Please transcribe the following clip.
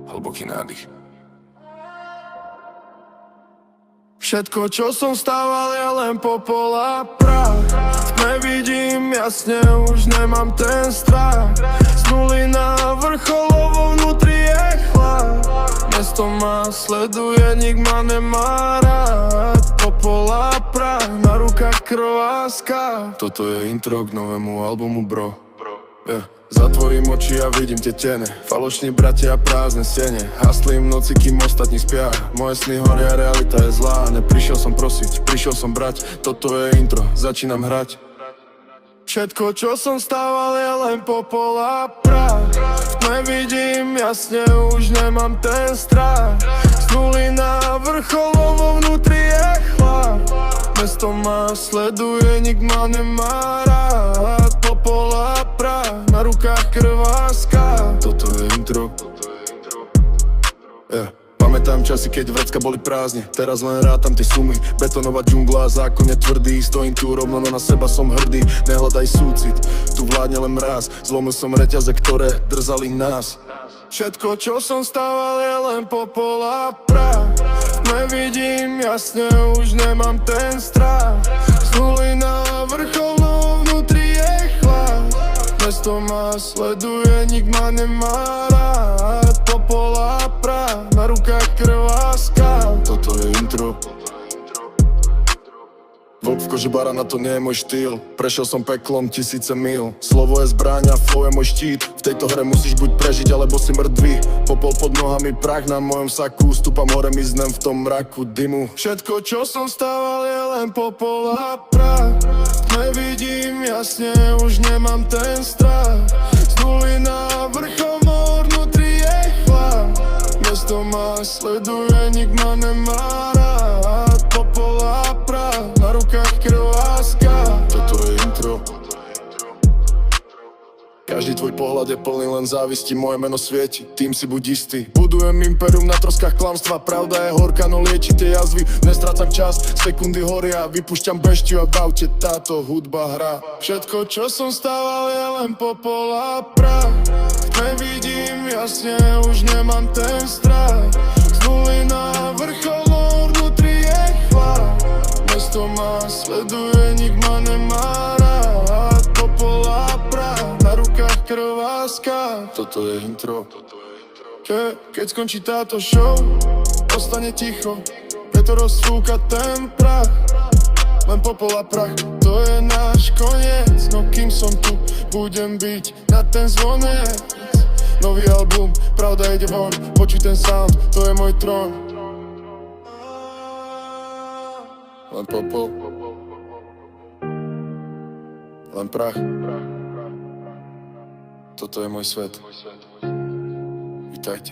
Hlboký nádych. Všetko, čo som stával, je len popol a prach. Nevidím jasne, už nemám ten strach. Z nuly na vrcholovo vnútri je chlad. Mesto ma sleduje, nik ma nemá rád. Popol a prach, na rukách krv a skáv. Toto je intro k novému albumu, bro. Zatvorím oči a vidím tie tene. Falošní bratia a prázdne siene. Haslím noci, kým ostatní spia. Moje sny horia, realita je zlá. Neprišiel som prosiť, prišiel som brať. Toto je intro, začínam hrať. Všetko, čo som stával, je len popol a prach. Nevidím jasne, už nemám ten strach. Z nuly na vrcholovo vnútri je chlad. Mesto ma sleduje, nik ma nemá rád. Popol a prach, na rukách krv a skáv. Toto je intro. Pamätám časy, keď vrecka boli prázdne. Teraz len rátam tie sumy. Betonová džungla a zákon je tvrdý. Stojím tu rovno, no na seba som hrdý. Nehľadaj súcit, tu vládne len mráz. Zlomil som reťaze, ktoré držali nás. Všetko, čo som stával, je len popol a prach. Nevidím jasne, už nemám ten strach. Z nuly na vrchol, no vnútri je chlad. Mesto ma sleduje, nik ma nemá rád. Popol a prach, na rukách krv a skáv. Toto je intro. Vlk v koži barana, to nie je môj štýl. Prešiel som peklom tisíce mil. Slovo je zbraň a flow je môj štít. V tejto hre musíš buď prežiť, alebo si mŕtvý. Popol pod nohami, prach na mojom saku. Stúpam hore, miznem v tom mraku dymu. Všetko, čo som stával, je len popol a prach. Nevidím jasne, už nemám ten strach. Z nuly na vrchol, no vnútri je chlad. Mesto ma sleduje, nik ma nemá rád. Popol a prach, na rukách krv a skáv. Toto je intro. Každý tvoj pohľad je plný len závisti, moje meno svieti, tým si buď istý. Budujem imperium na troskách klamstva, pravda je horká, no lieči tie jazvy. Nestrácam čas, sekundy horia, vypúšťam beštiu a v aute táto hudba hrá. Všetko, čo som stával, je len popol a prach. Nevidím jasne, už nemám ten strach. Z nuly na vrchol, no vnútri je chlad. Mesto ma sleduje, nik ma nemá rád. Popol a prach, na rukách krv a skáv. Toto je intro. Keď skončí táto show, ostane ticho, preto rozfúka ten prach. Len popol a prach, to je náš koniec. No kým som tu, budem byť na ten zvonec. Nový album, pravda ide von, počuj ten sound, to je môj trón. Len popol, len prach. Toto je môj svet. Vítajte.